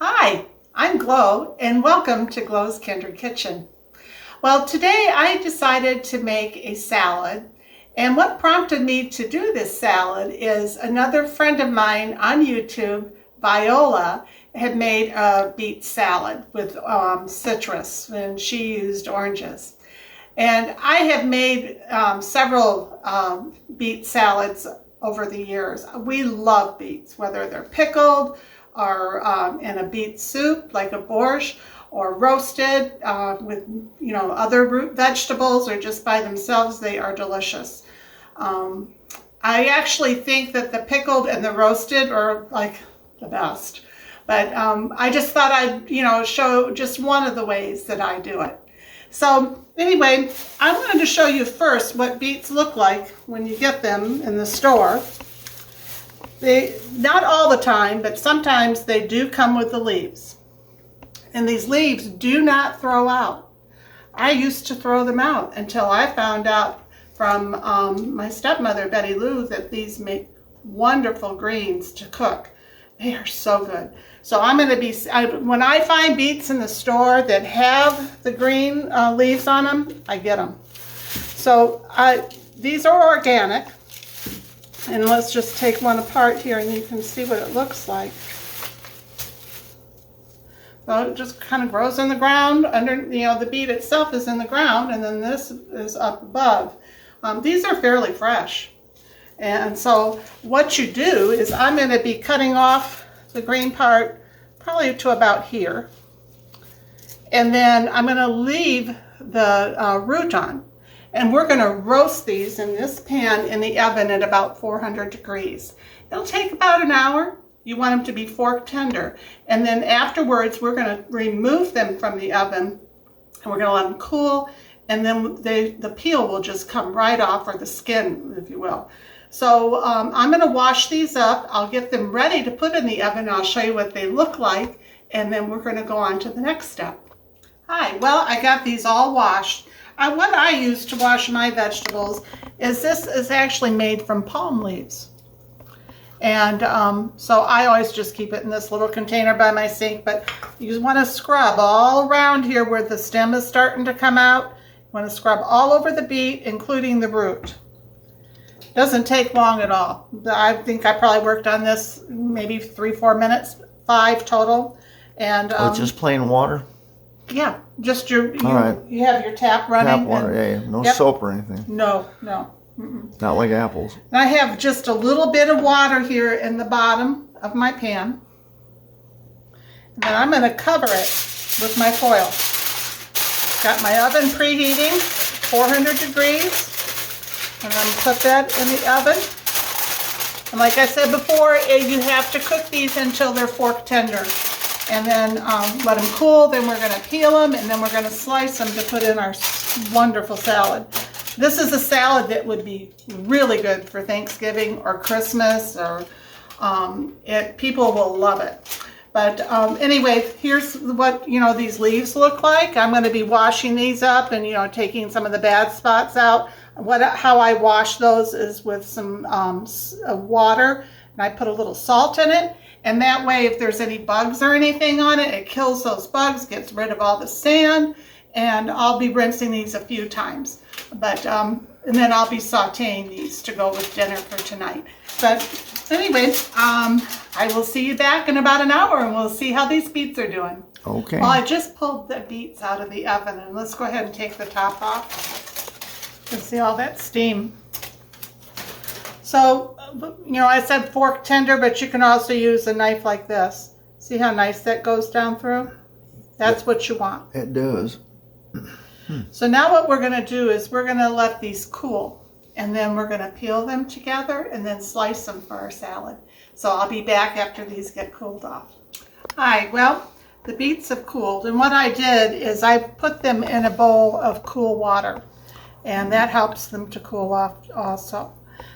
Hi, I'm Glo, and welcome to Glo's Kindred Kitchen. Well, today I decided to make a salad, and what prompted me to do this salad is another friend of mine on YouTube, Viola, had made a beet salad with citrus, and she used oranges. And I have made several beet salads over the years. We love beets, whether they're pickled or in a beet soup like a borscht, or roasted with other root vegetables, or just by themselves. They are delicious. I actually think that the pickled and the roasted are like the best. But I just thought I'd show just one of the ways that I do it. So anyway, I wanted to show you first what beets look like when you get them in the store. Not all the time, but sometimes they do come with the leaves. And these leaves do not throw out. I used to throw them out until I found out from my stepmother, Betty Lou, that these make wonderful greens to cook. They are so good. So I'm going to be, when I find beets in the store that have the green leaves on them, I get them. So these are organic. And let's just take one apart here and you can see what it looks like. So it just kind of grows in the ground under, the beet itself is in the ground, and then this is up above. These are fairly fresh. And so what you do is I'm going to be cutting off the green part probably to about here. And then I'm going to leave the root on. And we're going to roast these in this pan in the oven at about 400 degrees. It'll take about an hour. You want them to be fork tender. And then afterwards, we're going to remove them from the oven, and we're going to let them cool, and then the peel will just come right off, or the skin, if you will. So I'm going to wash these up. I'll get them ready to put in the oven. I'll show you what they look like, and then we're going to go on to the next step. Hi, well, I got these all washed. What I use to wash my vegetables is this is actually made from palm leaves. And so I always just keep it in this little container by my sink, but you want to scrub all around here where the stem is starting to come out. You want to scrub all over the beet, including the root. Doesn't take long at all. I think I probably worked on this maybe 3-4 minutes, 5 total. And just plain water? Yeah, just you have your tap running. Tap water, yeah. No soap or anything. No. Not like apples. And I have just a little bit of water here in the bottom of my pan. And then I'm going to cover it with my foil. Got my oven preheating, 400 degrees. And I'm going to put that in the oven. And like I said before, you have to cook these until they're fork tender. And then let them cool. Then we're going to peel them, and then we're going to slice them to put in our wonderful salad. This is a salad that would be really good for Thanksgiving or Christmas, or people will love it. But anyway, here's what these leaves look like. I'm going to be washing these up and taking some of the bad spots out. How I wash those is with some water, and I put a little salt in it. And that way, if there's any bugs or anything on it, it kills those bugs, gets rid of all the sand, and I'll be rinsing these a few times. But and then I'll be sauteing these to go with dinner for tonight. But anyway, I will see you back in about an hour, and we'll see how these beets are doing. Okay. Well, I just pulled the beets out of the oven, and let's go ahead and take the top off. You can see all that steam. So, I said fork tender, but you can also use a knife like this. See how nice that goes down through? That's what you want. It does. So now what we're going to do is we're going to let these cool, and then we're going to peel them together and then slice them for our salad. So I'll be back after these get cooled off. Alright, well, the beets have cooled, and what I did is I put them in a bowl of cool water, and that helps them to cool off also.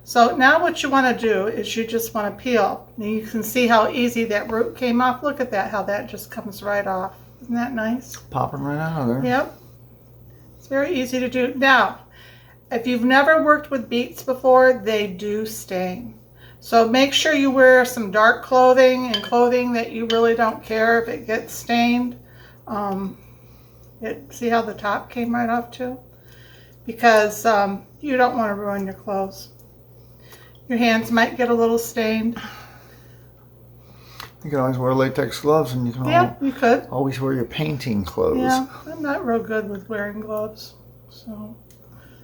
So now what you want to do is you just want to peel. And you can see how easy that root came off. Look at that, how that just comes right off. Isn't that nice? Popping right out of there. Yep. It's very easy to do. Now, if you've never worked with beets before, they do sting. So make sure you wear some dark clothing and clothing that you really don't care if it gets stained. See how the top came right off too? Because you don't want to ruin your clothes. Your hands might get a little stained. You can always wear latex gloves, and you can you could. always wear your painting clothes. Yeah, I'm not real good with wearing gloves, so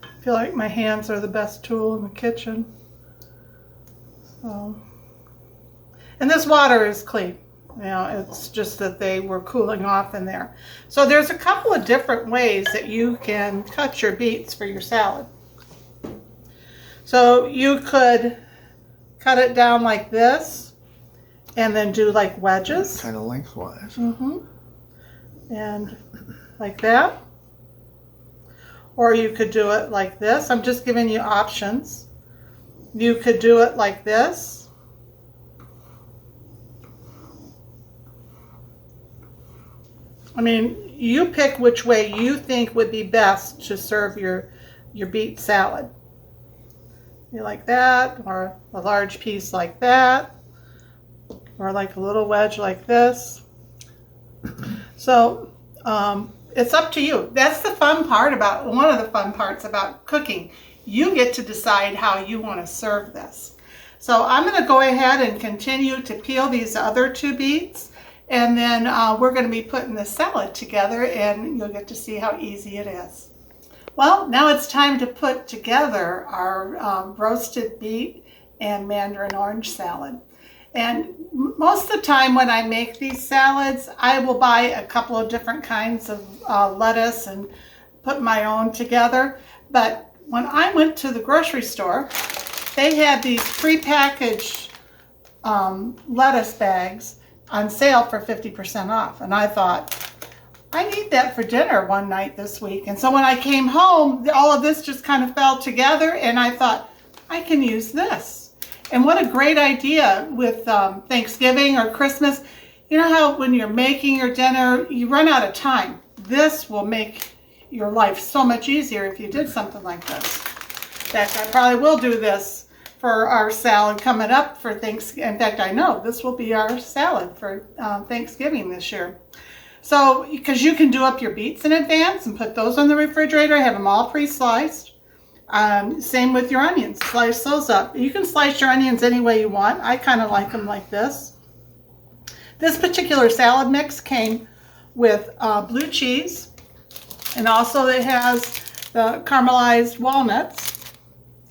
I feel like my hands are the best tool in the kitchen. So, and this water is clean. You know, it's just that they were cooling off in there. So there's a couple of different ways that you can cut your beets for your salad. So you could cut it down like this and then do like wedges. Kind of lengthwise. And like that. Or you could do it like this. I'm just giving you options. You could do it like this. I mean, you pick which way you think would be best to serve your beet salad. You like that, or a large piece like that, or like a little wedge like this. So it's up to you. That's the fun part about, one of the fun parts about cooking. You get to decide how you want to serve this. So I'm going to go ahead and continue to peel these other two beets, and then we're going to be putting the salad together, and you'll get to see how easy it is. Well, now it's time to put together our roasted beet and mandarin orange salad. And most of the time when I make these salads, I will buy a couple of different kinds of lettuce and put my own together. But when I went to the grocery store, they had these prepackaged lettuce bags on sale for 50% off. And I thought, I need that for dinner one night this week. And so when I came home, all of this just kind of fell together, and I thought, I can use this. And what a great idea with Thanksgiving or Christmas. You know how when you're making your dinner, you run out of time. This will make your life so much easier if you did something like this. In fact, I probably will do this for our salad coming up for Thanksgiving. In fact, I know this will be our salad for Thanksgiving this year. So, because you can do up your beets in advance and put those in the refrigerator, have them all pre-sliced. Same with your onions, slice those up. You can slice your onions any way you want. I kind of like them like this. This particular salad mix came with blue cheese, and also it has the caramelized walnuts.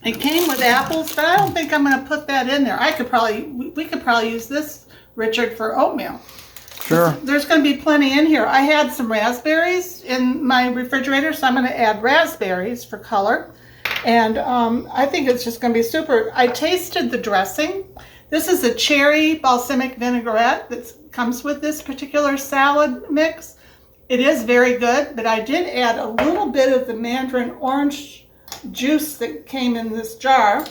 It came with apples, but I don't think I'm going to put that in there. We could probably use this, Richard, for oatmeal. Sure. There's going to be plenty in here. I had some raspberries in my refrigerator, so I'm going to add raspberries for color. And I think it's just going to be super. I tasted the dressing. This is a cherry balsamic vinaigrette that comes with this particular salad mix. It is very good, but I did add a little bit of the mandarin orange juice that came in this jar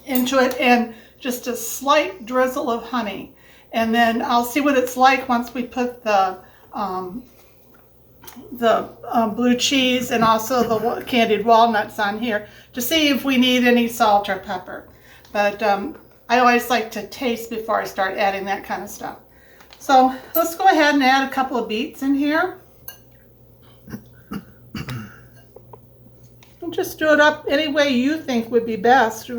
into it, and just a slight drizzle of honey. And then I'll see what it's like once we put the blue cheese and also the candied walnuts on here to see if we need any salt or pepper. But I always like to taste before I start adding that kind of stuff. So let's go ahead and add a couple of beets in here. And just do it up any way you think would be best.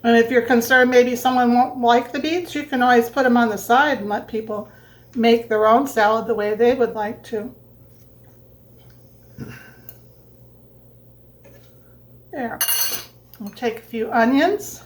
And if you're concerned maybe someone won't like the beets, you can always put them on the side and let people make their own salad the way they would like to. There. We'll take a few onions.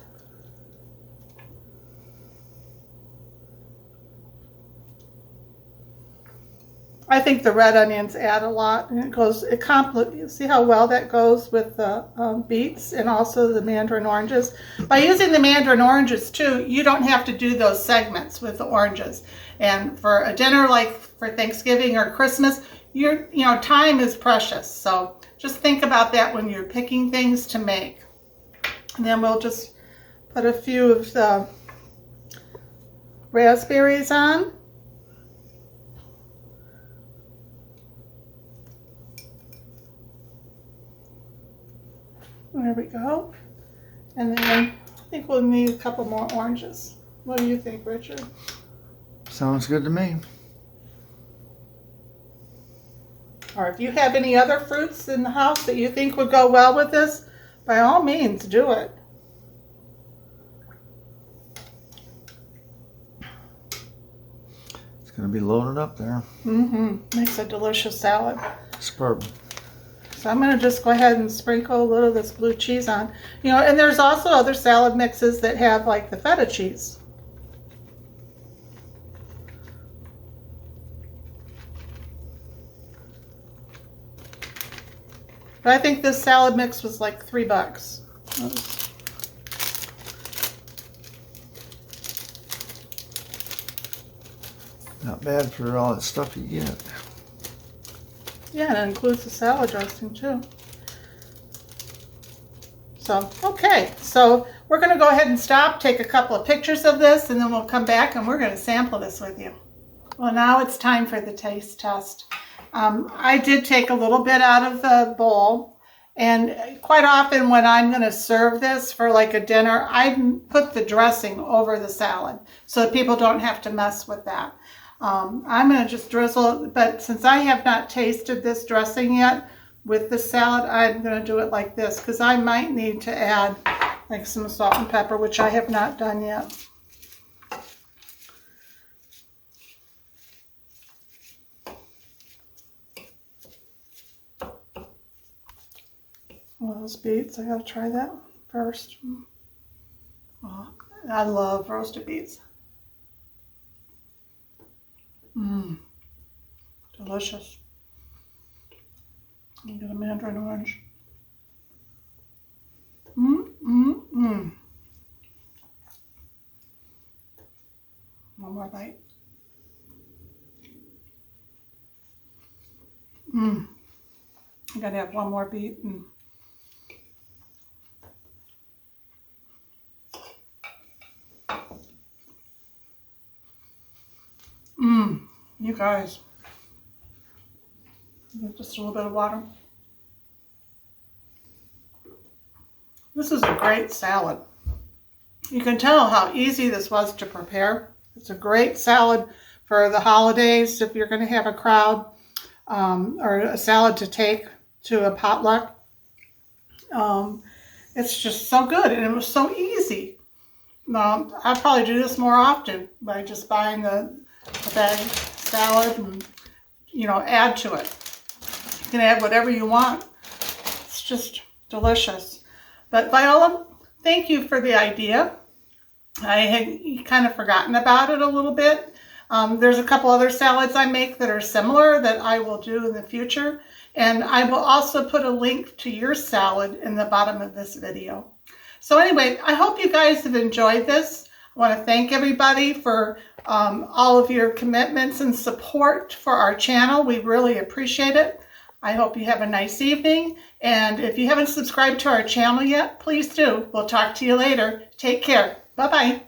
I think the red onions add a lot, and you see how well that goes with the beets and also the mandarin oranges. By using the mandarin oranges too, you don't have to do those segments with the oranges. And for a dinner like for Thanksgiving or Christmas, time is precious. So just think about that when you're picking things to make. And then we'll just put a few of the raspberries on. There we go. And then I think we'll need a couple more oranges. What do you think, Richard? Sounds good to me. Or if you have any other fruits in the house that you think would go well with this, by all means, do it. It's going to be loaded up there. Makes a delicious salad. Superb. So I'm going to just go ahead and sprinkle a little of this blue cheese on. You know, and there's also other salad mixes that have like the feta cheese. But I think this salad mix was like $3. Not bad for all that stuff you get. Yeah, and it includes the salad dressing too. So, okay, so we're going to go ahead and stop, take a couple of pictures of this, and then we'll come back and we're going to sample this with you. Well, now it's time for the taste test. I did take a little bit out of the bowl, and quite often when I'm going to serve this for like a dinner, I put the dressing over the salad so that people don't have to mess with that. I'm going to just drizzle, but since I have not tasted this dressing yet with the salad, I'm going to do it like this because I might need to add like some salt and pepper, which I have not done yet. Well, those beets, I gotta try that first. Oh, I love roasted beets. Delicious. I'm gonna get a mandarin orange. One more bite. I gotta have one more beet. You guys, just a little bit of water. This is a great salad. You can tell how easy this was to prepare. It's a great salad for the holidays if you're going to have a crowd, or a salad to take to a potluck. It's just so good, and it was so easy. I'll probably do this more often by just buying the bag salad and, you know, add to it. You can add whatever you want. It's just delicious. But Viola, thank you for the idea. I had kind of forgotten about it a little bit. There's a couple other salads I make that are similar that I will do in the future. And I will also put a link to your salad in the bottom of this video. So anyway, I hope you guys have enjoyed this. I want to thank everybody for all of your commitments and support for our channel. We really appreciate it. I hope you have a nice evening. And if you haven't subscribed to our channel yet, please do. We'll talk to you later. Take care. Bye-bye.